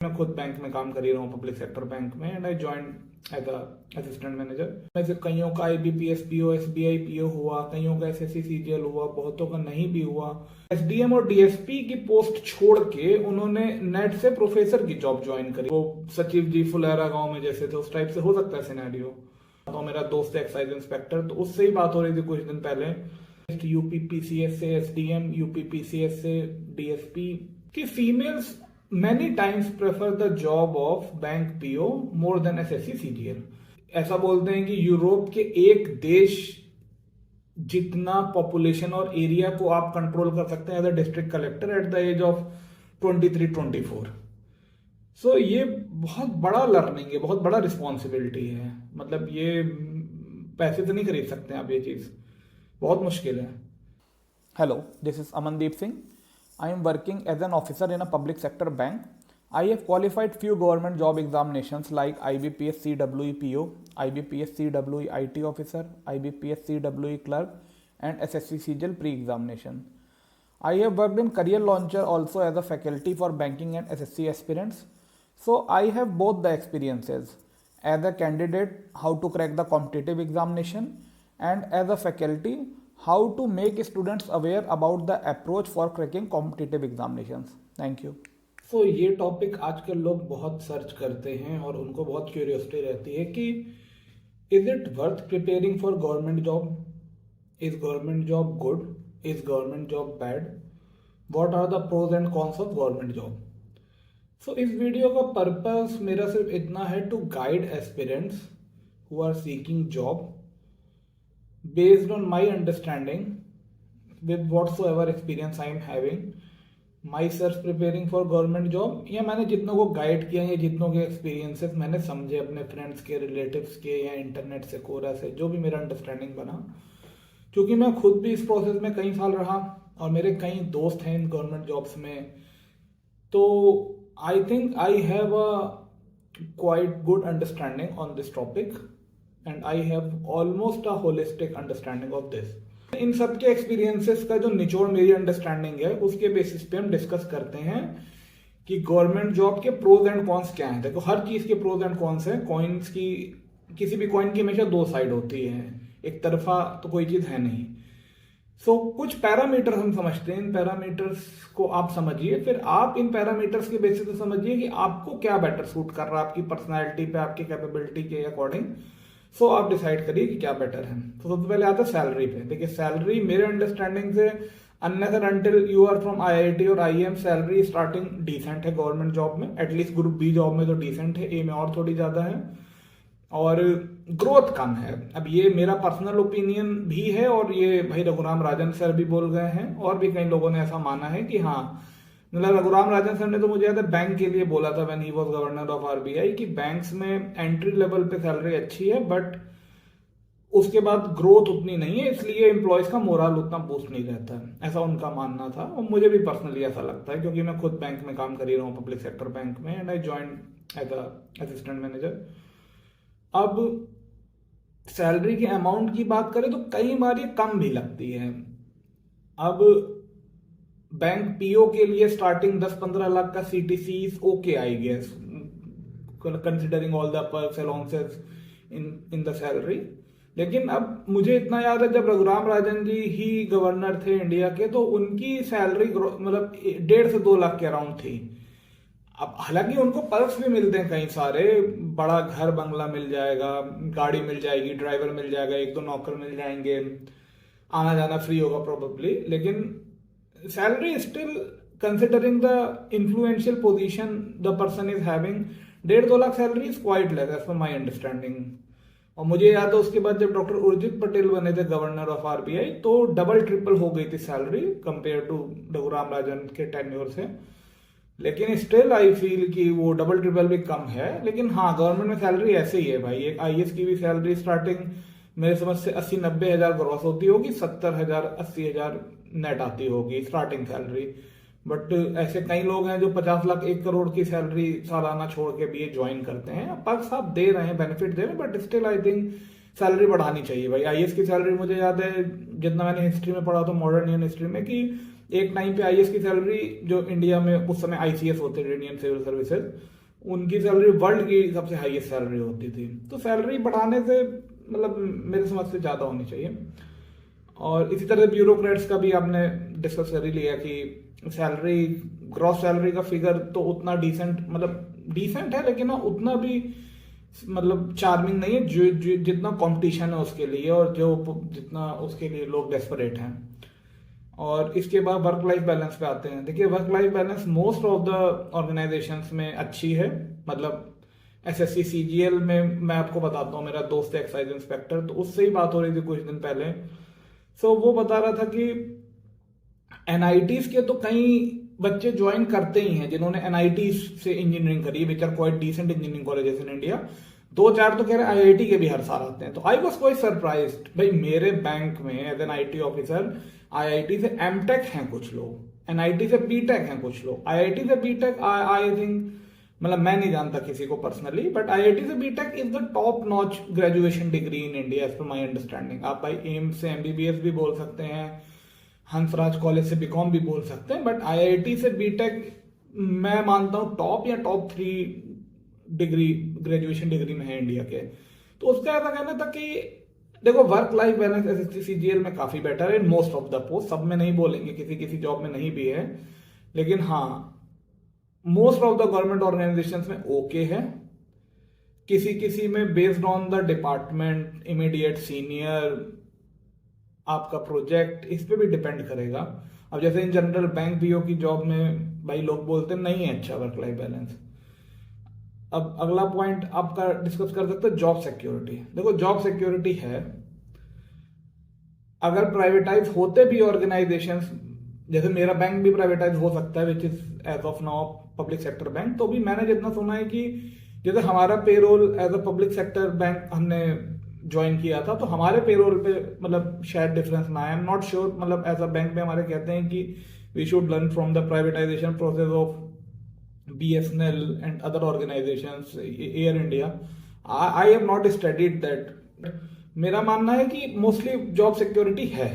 मैं खुद बैंक में काम कर ही रहा हूँ, पब्लिक सेक्टर बैंक में, and I join as a assistant manager. में से कईयों का आईबीपीएस पीओ, एसबीआई पीओ हुआ, कईयों का एसएससी सीजीएल हुआ, बहुतों का नहीं भी हुआ। एसडीएम और डीएसपी की पोस्ट छोड़ के उन्होंने नेट से प्रोफेसर की जॉब ज्वाइन करी। वो सचिव जी फुलेरा गांव में जैसे थे उस टाइप से हो सकता है सिनेरियो। तो मेरा दोस्त है एक्साइज इंस्पेक्टर, तो उससे ही बात हो रही थी कुछ दिन पहले। यूपी पीसीएस से एसडीएम, यूपी पीसीएस से डीएसपी की females many times prefer the job of bank PO more than SSC CGL. ऐसा बोलते हैं कि यूरोप के एक देश जितना पॉपुलेशन और एरिया को आप कंट्रोल कर सकते हैं as a district collector at the age of 23-24। So ये बहुत बड़ा लर्निंग है, बहुत बड़ा रिस्पॉन्सिबिलिटी है। मतलब ये पैसे तो नहीं खरीद सकते आप, ये चीज बहुत मुश्किल है। Hello, this is Amandeep Singh. I am working as an officer in a public sector bank. I have qualified few government job examinations like IBPS CWE PO, IBPS CWE IT officer, IBPS CWE clerk, and SSC CGL pre-examination. I have worked in Career Launcher also as a faculty for banking and SSC aspirants. So I have both the experiences as a candidate how to crack the competitive examination, and as a faculty how to make students aware about the approach for cracking competitive examinations. Thank you. तो ये topic आजकल लोग बहुत search करते हैं और उनको बहुत क्यूरियोसिटी रहती है कि is it worth preparing for government job? Is government job good? Is government job bad? What are the pros and cons of government job? So इस वीडियो का पर्पस मेरा सिर्फ इतना है to guide aspirants who are seeking job based on my understanding with whatsoever experience I am having myself preparing for government job, या मैंने जितनों को guide किया या जितनों के एक्सपीरियंसेस मैंने समझे अपने फ्रेंड्स के, रिलेटिव्स के, या इंटरनेट से, कोरा से, जो भी मेरा अंडरस्टैंडिंग बना। क्योंकि मैं खुद भी इस प्रोसेस में कई साल रहा और मेरे कई दोस्त हैं इन गवर्नमेंट जॉब्स में, तो I think I have a quite good understanding on this topic and I have almost a holistic understanding of this. इन सब के एक्सपीरियंसेस का जो निचोड़ मेरी अंडरस्टैंडिंग है उसके बेसिस पे हम डिस्कस करते हैं कि गवर्नमेंट जॉब के प्रोज एंड कॉन्स क्या हैं। देखो, हर चीज के प्रोज एंड कॉन्स हैं। कॉइन्स की, किसी भी कॉइन की हमेशा दो साइड होती है, एक तरफा तो कोई चीज है नहीं। सो कुछ पैरामीटर हम समझते हैं, इन पैरामीटर्स को आप समझिए, फिर आप इन पैरामीटर्स के बेसिस पे समझिए कि आपको क्या बेटर सूट कर रहा है आपकी पर्सनैलिटी पे, आपकी कैपेबिलिटी के अकॉर्डिंग। सो आप डिसाइड करिए कि क्या बेटर है। तो सबसे पहले आता है सैलरी पे। देखिए, सैलरी मेरे अंडरस्टैंडिंग से unless and until you are from IIT और आईएम, सैलरी स्टार्टिंग डिसेंट है गवर्नमेंट जॉब में। एटलीस्ट ग्रुप बी जॉब में तो डिसेंट है, ए में और थोड़ी ज्यादा है, और ग्रोथ कम है। अब ये मेरा पर्सनल ओपिनियन भी है और ये भाई रघुराम राजन सर भी बोल गए हैं और भी कई लोगों ने ऐसा माना है कि हाँ, मतलब रघुराम राजन सर ने तो मुझे याद है बैंक के लिए बोला था when he was governor of RBI कि बैंक्स में एंट्री लेवल पे सैलरी अच्छी है बट उसके बाद ग्रोथ उतनी नहीं है, इसलिए एम्प्लॉयज का मोरल उतना बूस्ट नहीं रहता है, ऐसा उनका मानना था। और मुझे भी पर्सनली ऐसा लगता है क्योंकि मैं खुद बैंक में काम कर ही रहा हूँ, पब्लिक सेक्टर बैंक में, and I join as a assistant manager. अब सैलरी के अमाउंट की बात करें तो कई बार ये कम भी लगती है। अब बैंक पीओ के लिए स्टार्टिंग 10-15 लाख का CTC okay I guess, considering all the perks allowances in the salary. लेकिन अब मुझे इतना याद है जब रघुराम राजन जी ही गवर्नर थे इंडिया के, तो उनकी सैलरी मतलब 1.5 से 2 लाख के अराउंड थी। अब हालांकि उनको पर्क्स भी मिलते हैं कई सारे, बड़ा घर बंगला मिल जाएगा, गाड़ी मिल जाएगी, ड्राइवर मिल जाएगा, 1-2 नौकर मिल जाएंगे, आना जाना फ्री होगा प्रोबेबली, लेकिन salary is still considering the influential position the person is having, 1.5-2 lakh salary is quite less as per my understanding. और मुझे याद है उसके बाद जब डॉक्टर उर्जित पटेल बने थे गवर्नर ऑफ आरबीआई तो डबल ट्रिपल हो गई थी salary compare to Raghuram Rajan के टेन्योर से। लेकिन स्टिल आई फील कि वो डबल ट्रिपल भी कम है। लेकिन हाँ, गवर्नमेंट में सैलरी ऐसे ही है भाई। एक आईएएस की भी सैलरी स्टार्टिंग मेरे समझ से 80-90 हजार ग्रॉस होती होगी, 70,000-80 हजार नेट आती होगी स्टार्टिंग सैलरी। बट ऐसे कई लोग हैं जो 50 लाख 1 करोड़ की सैलरी सालाना छोड़ के भी ये ज्वाइन करते हैं। पर्क्स आप दे रहे हैं, बेनिफिट दे रहे हैं, but still I think salary बढ़ानी चाहिए भाई। आईएएस की सैलरी मुझे याद है जितना मैंने हिस्ट्री में पढ़ा था, मॉडर्न इंडियन हिस्ट्री में, कि एक टाइम पे आईएएस की सैलरी जो इंडिया में उस समय आईसीएस होते थे, इंडियन सिविल सर्विसेज, उनकी सैलरी वर्ल्ड की सबसे हाईएस्ट सैलरी होती थी। तो सैलरी बढ़ाने से मतलब मेरे समझ से ज़्यादा होनी चाहिए। और इसी तरह ब्यूरोक्रेट्स का भी आपने डिस्कस कर ही लिया कि सैलरी, ग्रॉस सैलरी का फिगर तो उतना डिसेंट, मतलब डिसेंट है लेकिन ना उतना भी मतलब चार्मिंग नहीं है जो जितना कंपटीशन है उसके लिए, और जो जितना उसके लिए लोग डेस्परेट हैं। और इसके बाद वर्क लाइफ बैलेंस पे आते हैं। देखिए, work life balance most of the organisations में अच्छी है। मतलब एसएससी सीजीएल में मैं आपको बताता हूँ, मेरा दोस्त है एक्साइज इंस्पेक्टर, तो उससे ही बात हो रही थी कुछ दिन पहले। सो वो बता रहा था कि एनआईटीज के तो कई बच्चे ज्वाइन करते ही हैं जिन्होंने एनआईटीज से इंजीनियरिंग करी, which are quite decent engineering colleges in India. 2-4 तो कह रहे आईआईटी के भी हर साल आते हैं। तो आई वॉज क्वाइट सरप्राइज्ड, भाई मेरे बैंक में as an IT officer IIT से एमटेक हैं कुछ लोग, एनआईटी से बीटेक हैं कुछ लोग, आईआईटी से बीटेक आई थिंक, मतलब मैं नहीं जानता किसी को पर्सनली, बट आईआईटी से BTech is the top notch graduation degree in India as per my understanding. आप भाई एम्स से एमबीबीएस भी बोल सकते हैं, हंसराज कॉलेज से बीकॉम भी बोल सकते हैं, बट आईआईटी से बीटेक मैं मानता हूँ टॉप या टॉप 3 डिग्री, ग्रेजुएशन डिग्री में है इंडिया के। तो उसका ऐसा कहना था कि देखो work life balance SSC CGL में काफी बेटर है in most of the post, सब में नहीं बोलेंगे, किसी किसी जॉब में नहीं भी है, लेकिन हाँ most of the government organisations में ओके है। किसी किसी में based on the department, immediate senior, आपका प्रोजेक्ट, इस पे भी डिपेंड करेगा। अब जैसे इन जनरल बैंक बीओ की जॉब में भाई लोग बोलते हैं नहीं है अच्छा वर्क लाइफ बैलेंस। अब अगला पॉइंट आपका डिस्कस कर सकते हैं जॉब सिक्योरिटी। देखो जॉब सिक्योरिटी है, अगर प्राइवेटाइज होते भी ऑर्गेनाइजेशंस, जैसे मेरा बैंक भी प्राइवेटाइज हो सकता है which is as of now public sector bank, तो भी मैंने जितना सुना है कि जैसे हमारा payroll as a public sector bank हमने ज्वाइन किया था, तो हमारे पेरोल पे मतलब शायद डिफरेंस ना है, आई एम नॉट श्योर। मतलब एज अ बैंक में हमारे कहते हैं कि we should learn from the privatisation process of BSNL and other organizations, Air India. I have not studied that. मेरा मानना है कि मोस्टली जॉब सिक्योरिटी है।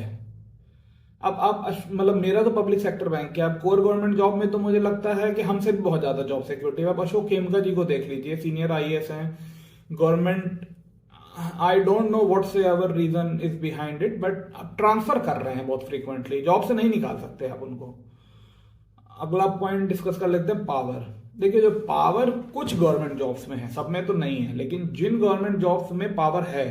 अब आप मतलब मेरा तो पब्लिक सेक्टर बैंक है, अब कोर गवर्नमेंट जॉब में तो मुझे लगता है कि हमसे भी बहुत ज्यादा जॉब सिक्योरिटी है। आप अशोक खेमका जी को देख लीजिए, सीनियर आईएएस हैं government. I don't know whatsoever reason is behind it, but transfer कर रहे हैं बहुत फ्रीक्वेंटली, जॉब से नहीं निकाल सकते आप उनको। अगला पॉइंट डिस्कस कर लेते हैं पावर। देखिए जो पावर कुछ गवर्नमेंट जॉब्स में है, सब में तो नहीं है, लेकिन जिन गवर्नमेंट जॉब्स में पावर है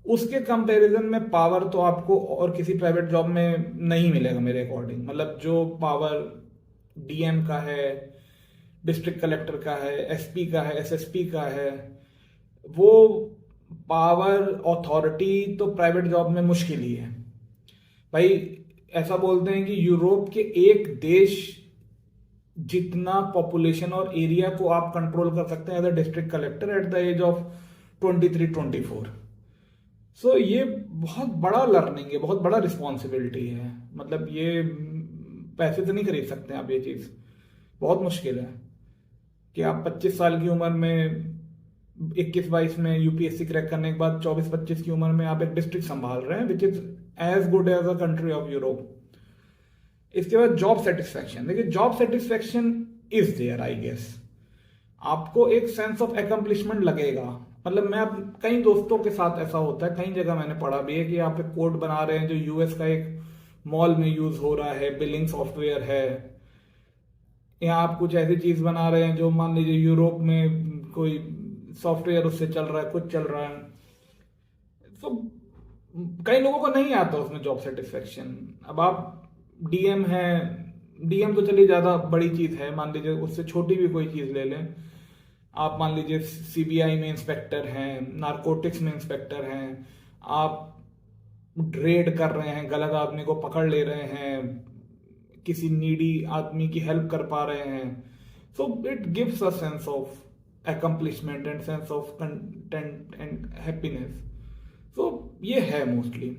उसके कंपैरिजन में पावर तो आपको और किसी प्राइवेट जॉब में नहीं मिलेगा मेरे अकॉर्डिंग। मतलब जो पावर डीएम का है, डिस्ट्रिक्ट कलेक्टर का है, एसपी का है, एसएसपी का है, वो पावर ऑथोरिटी तो प्राइवेट जॉब में मुश्किल ही है। भाई ऐसा बोलते हैं कि यूरोप के एक देश जितना पॉपुलेशन और एरिया को आप कंट्रोल कर सकते हैं as a district collector at the age of 23-24। So ये बहुत बड़ा लर्निंग है, बहुत बड़ा रिस्पॉन्सिबिलिटी है। मतलब ये पैसे से नहीं खरीद सकते आप, ये चीज बहुत मुश्किल है कि आप 25 साल की उम्र में, 21-22 में यूपीएससी क्रैक करने के बाद 24-25 की उम्र में आप एक डिस्ट्रिक्ट संभाल रहे हैं, which is as good as a country of Europe. इसके बाद जॉब सेटिस्फैक्शन। देखिए job satisfaction is there, I guess आपको एक सेंस ऑफ एकम्प्लिशमेंट लगेगा। मतलब मैं कई दोस्तों के साथ ऐसा होता है, कई जगह मैंने पढ़ा भी है कि आप एक कोड बना रहे हैं जो यूएस का एक मॉल में यूज हो रहा है, बिलिंग सॉफ्टवेयर है, या आप कुछ ऐसी चीज बना रहे हैं जो मान लीजिए यूरोप में कोई सॉफ्टवेयर उससे चल रहा है, कुछ चल रहा है। तो कई लोगों को नहीं आता उसमें जॉब सेटिस्फेक्शन। अब आप डीएम है, डीएम तो चलिए ज्यादा बड़ी चीज है, मान लीजिए उससे छोटी भी कोई चीज ले लें, आप मान लीजिए सीबीआई में इंस्पेक्टर हैं, नारकोटिक्स में इंस्पेक्टर हैं, आप रेड कर रहे हैं, गलत आदमी को पकड़ ले रहे हैं, किसी नीडी आदमी की हेल्प कर पा रहे हैं। So it gives a sense of accomplishment and sense of content and happiness. So ये है मोस्टली।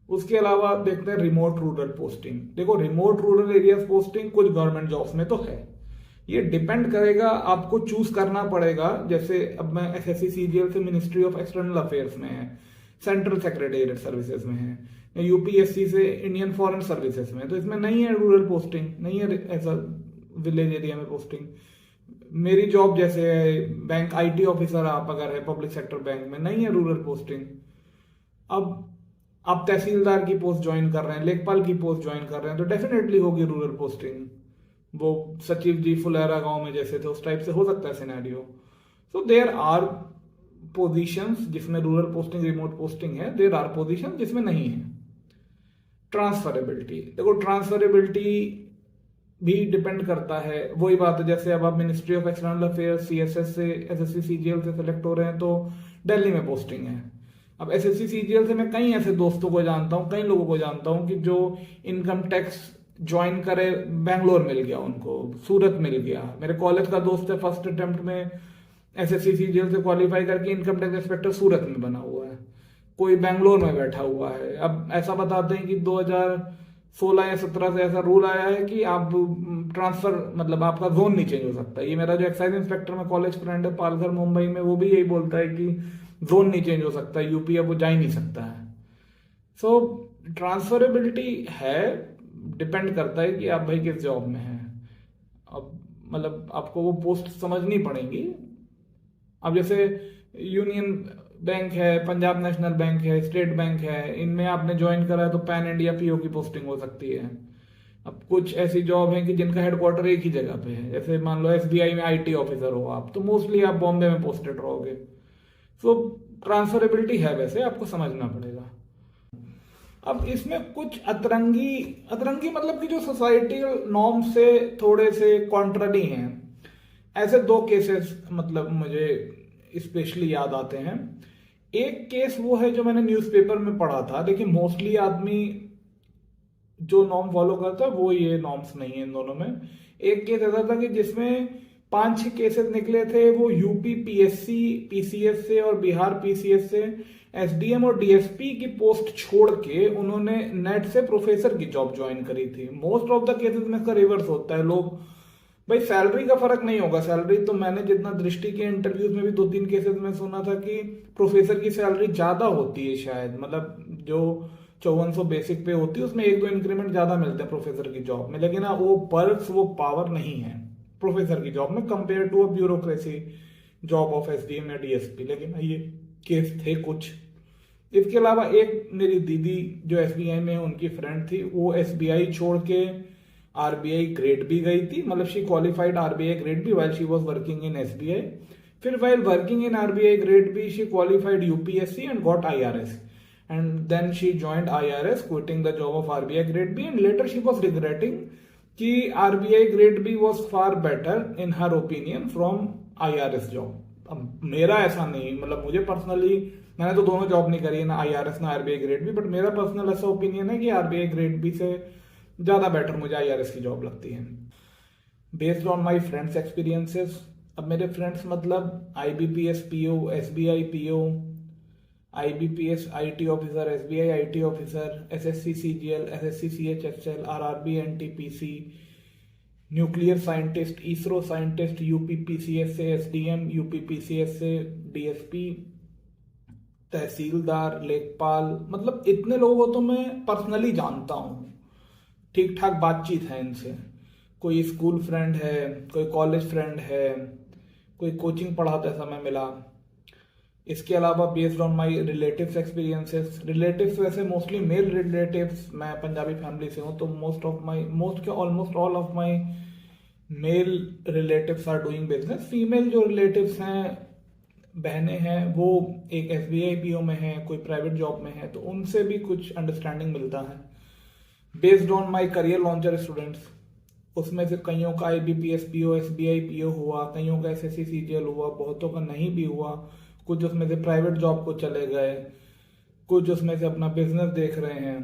उसके अलावा देखते हैं रिमोट रूरल पोस्टिंग। देखो रिमोट रूरल एरियाज पोस्टिंग कुछ गवर्नमेंट जॉब्स में तो है, ये डिपेंड करेगा, आपको चूज करना पड़ेगा। जैसे अब मैं एसएससी सीजीएल से मिनिस्ट्री ऑफ एक्सटर्नल अफेयर्स में है, सेंट्रल सेक्रेटेरिएट सर्विसेज में है, या यूपीएससी से इंडियन फॉरेन सर्विसेज में, तो इसमें नहीं है रूरल पोस्टिंग, नहीं है ऐसा विलेज एरिया में पोस्टिंग। मेरी जॉब जैसे है बैंक आईटी ऑफिसर, आप अगर है पब्लिक सेक्टर बैंक में, नहीं है रूरल पोस्टिंग। अब आप तहसीलदार की पोस्ट ज्वाइन कर रहे हैं, लेखपाल की पोस्ट ज्वाइन कर रहे हैं, तो डेफिनेटली होगी रूरल पोस्टिंग। वो सचिव जी फुलेरा गांव में जैसे थे उस टाइप से हो सकता है scenario. So there are positions जिसमें रूरल पोस्टिंग रिमोट पोस्टिंग है, देयर आर पोजीशन जिसमें नहीं है। ट्रांसफरेबिलिटी, देखो ट्रांसफरेबिलिटी भी डिपेंड करता है, वही बात है जैसे अब आप ministry of external affairs CSS से एसएससी सीजीएल से सेलेक्ट हो रहे हैं तो दिल्ली में पोस्टिंग है। अब एसएससी सीजीएल से मैं कई ऐसे दोस्तों को जानता हूँ, कई लोगों को जानता हूँ कि जो इनकम टैक्स ज्वाइन करे, बैंगलोर मिल गया उनको, सूरत मिल गया। मेरे कॉलेज का दोस्त है, फर्स्ट अटेम्प्ट में एसएससी सीजीएल से क्वालिफाई करके इनकम टैक्स इंस्पेक्टर सूरत में बना हुआ है, कोई बैंगलोर में बैठा हुआ है। अब ऐसा बताते हैं कि 2016 या 17 से ऐसा रूल आया है कि आप ट्रांसफर मतलब आपका जोन नहीं चेंज हो सकता। ये मेरा जो एक्साइज इंस्पेक्टर में कॉलेज फ्रेंड है पालघर मुंबई में, वो भी यही बोलता है कि जोन नहीं चेंज हो सकता, यूपी अब वो जा ही नहीं सकता है। सो ट्रांसफरेबिलिटी है, डिपेंड करता है कि आप भाई किस जॉब में हैं। अब मतलब आपको वो पोस्ट समझनी पड़ेगी। अब जैसे यूनियन बैंक है, पंजाब नेशनल बैंक है, स्टेट बैंक है, इनमें आपने ज्वाइन करा है तो पैन इंडिया पीओ की पोस्टिंग हो सकती है। अब कुछ ऐसी जॉब है कि जिनका हेडक्वार्टर एक ही जगह पे है, जैसे मान लो एसबीआई में आईटी ऑफिसर हो आप, तो मोस्टली आप बॉम्बे में पोस्टेड रहोगे। सो ट्रांसफरेबिलिटी है, वैसे आपको समझना पड़ेगा। अब इसमें कुछ अतरंगी मतलब कि जो सोसाइटियल नॉर्म से थोड़े से कॉन्ट्ररी हैं, ऐसे दो केसेस मतलब मुझे स्पेशली याद आते हैं। एक केस वो है जो मैंने न्यूज़पेपर में पढ़ा था, लेकिन मोस्टली आदमी जो नॉर्म फॉलो करता है वो ये नॉर्म्स नहीं है इन दोनों में। एक केस ऐसा था कि जिसमें 5-6 केसेस निकले थे, वो यूपी पीएससी पीसीएस से और बिहार पीसीएस से एसडीएम और डीएसपी की पोस्ट छोड़ के उन्होंने नेट से प्रोफेसर की जॉब ज्वाइन करी थी। मोस्ट ऑफ द केसेस में इसका रिवर्स होता है। लोग भाई सैलरी का फर्क नहीं होगा, सैलरी तो मैंने जितना दृष्टि के इंटरव्यूज में भी 2-3 केसेस में सुना था कि प्रोफेसर की सैलरी ज्यादा होती है शायद, मतलब जो 5400 बेसिक पे होती है उसमें 1-2 इंक्रीमेंट ज्यादा मिलते हैं प्रोफेसर की जॉब में, लेकिन वो पर्क्स वो पावर नहीं है प्रोफेसर की जॉब में compare to a bureaucracy job of SDM या डीएसपी। लेकिन ये केस थे कुछ। इसके अलावा एक मेरी दीदी जो एसबीआई में उनकी फ्रेंड थी, वो एसबीआई छोड़ के आरबीआई ग्रेड बी गई थी, मतलब she qualified RBI grade B while she was working in SBI. फिर while working in RBI grade B she qualified UPSC and got IRS, and then she joined IRS, quitting the job of RBI grade B, and later she was regretting कि RBI grade B was far better in her opinion from IRS job। अब मेरा ऐसा नहीं, मतलब मुझे personally, मैंने तो दोनों जॉब नहीं करी, ना IRS ना RBI ग्रेड बी, बट मेरा पर्सनल ऐसा ओपिनियन है कि RBI ग्रेड बी से ज्यादा बेटर मुझे IRS की जॉब लगती है based on my friends experiences. अब मेरे फ्रेंड्स मतलब IBPS PO, SBI PO, IBPS IT officer, SBI IT officer, SSC CGL, SSC CHSL, RRB NTPC, nuclear scientist, ISRO scientist, UPPCS से SDM, UPPCS से DSP, तहसीलदार, लेखपाल, मतलब इतने लोगों को तो मैं पर्सनली जानता हूँ, ठीक ठाक बातचीत है इनसे। कोई स्कूल फ्रेंड है, कोई कॉलेज फ्रेंड है, कोई कोचिंग पढ़ाते समय मिला। इसके अलावा based on my relatives experiences, relatives वैसे मोस्टली मेल रिलेटिव्स, मैं पंजाबी फैमिली से हूँ तो almost all of my male relatives are doing business. Female जो रिलेटिव्स हैं, बहनें हैं, वो एक SBI PO में है, कोई प्राइवेट जॉब में है, तो उनसे भी कुछ अंडरस्टैंडिंग मिलता है। Based on my career launcher students, उसमें से कईयों का IBPS PO, SBI PO हुआ, कईयों का SSC CGL हुआ, बहुतों का नहीं भी हुआ। कुछ उसमें से प्राइवेट जॉब को चले गए, कुछ उसमें से अपना बिजनेस देख रहे हैं।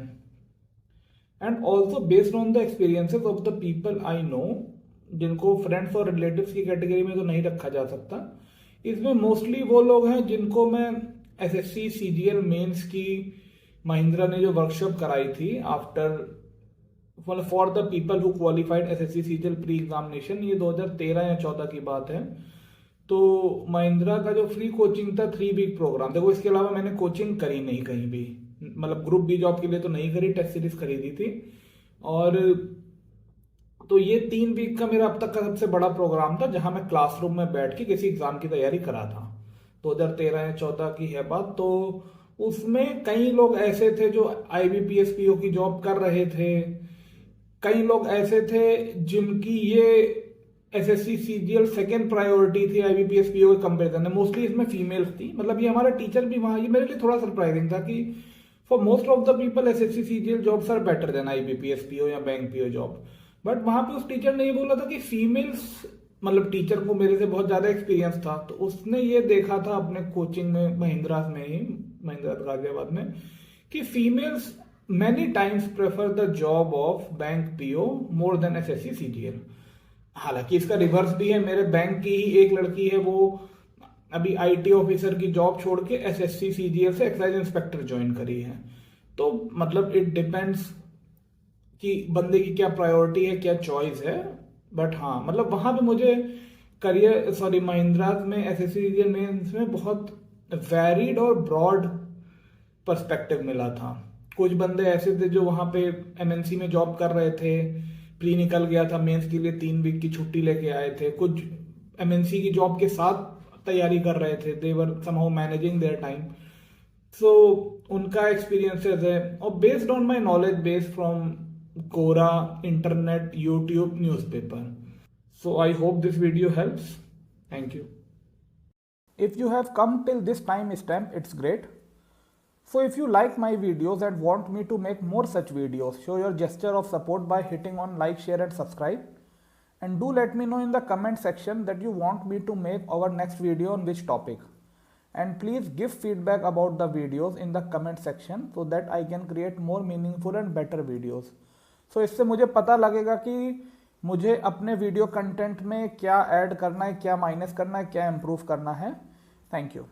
And also based on the experiences of the people I know, जिनको फ्रेंड्स और रिलेटिव्स की कैटेगरी में तो नहीं रखा जा सकता, इसमें मोस्टली वो लोग हैं जिनको मैं SSC CGL मेंस की महिंद्रा ने जो वर्कशॉप कराई थी after for the people who qualified SSC CGL pre examination, ये 2013 या 14 की बात है। तो महिंद्रा का जो फ्री कोचिंग था 3 वीक प्रोग्राम, देखो इसके अलावा मैंने कोचिंग करी नहीं कहीं भी, मतलब ग्रुप बी जॉब के लिए तो नहीं करी, टेस्ट सीरीज खरीदी थी। और तो ये 3 वीक का मेरा अब तक का सबसे बड़ा प्रोग्राम था, जहां मैं क्लासरूम में बैठ के किसी एग्जाम की तैयारी करा था। 2013 या 14 की है बात। तो उसमें कई लोग ऐसे थे जो IBPS PO की जॉब कर रहे थे, कई लोग ऐसे थे जिनकी ये SSC CGL सेकेंड प्रायोरिटी थी IBPS PO के कंपेरिजन में। मोस्टली इसमें फीमेल्स थी। मतलब ये हमारा टीचर भी वहां, ये मेरे लिए थोड़ा सरप्राइजिंग था कि for most of the people SSC CGL jobs are better than IBPS PO या बैंक PO जॉब। बट वहां पे उस टीचर ने ये बोला था कि फीमेल्स, मतलब टीचर को मेरे से बहुत ज्यादा एक्सपीरियंस था, तो उसने ये देखा था अपने कोचिंग में महिंद्रा में ही, महिंद्रा गाजियाबाद में, कि females many times prefer the job of bank PO more than SSC CGL। हालांकि इसका रिवर्स भी है। मेरे बैंक की ही एक लड़की है, वो अभी IT ऑफिसर की जॉब छोड़ के SSC CGL से एक्साइज इंस्पेक्टर ज्वाइन करी है। तो मतलब इट डिपेंड्स कि बंदे की क्या प्रायोरिटी है, क्या चॉइस है। बट हाँ, मतलब वहां पे मुझे महिंद्रा में SSC मेंस में बहुत वैरिड और ब्रॉड पर्सपेक्टिव मिला था। कुछ बंदे ऐसे थे जो वहां पे MNC में जॉब कर रहे थे, प्री निकल गया था, मेंस के लिए 3 वीक की छुट्टी लेके आए थे। कुछ MNC की जॉब के साथ तैयारी कर रहे थे, दे वर समहाउ मैनेजिंग देयर टाइम। सो उनका एक्सपीरियंसेस है, और based on my knowledge based from Quora, internet, YouTube, newspaper. So I hope this video helps. Thank you. If you have come till this time stamp, it's great. So if you like my videos and want me to make more such videos, show your gesture of support by hitting on like, share and subscribe. And do let me know in the comment section that you want me to make our next video on which topic. And please give feedback about the videos in the comment section so that I can create more meaningful and better videos. So इससे मुझे पता लगेगा कि मुझे अपने video content में क्या add करना है, क्या माइनस करना है, क्या इम्प्रूव करना है। Thank you.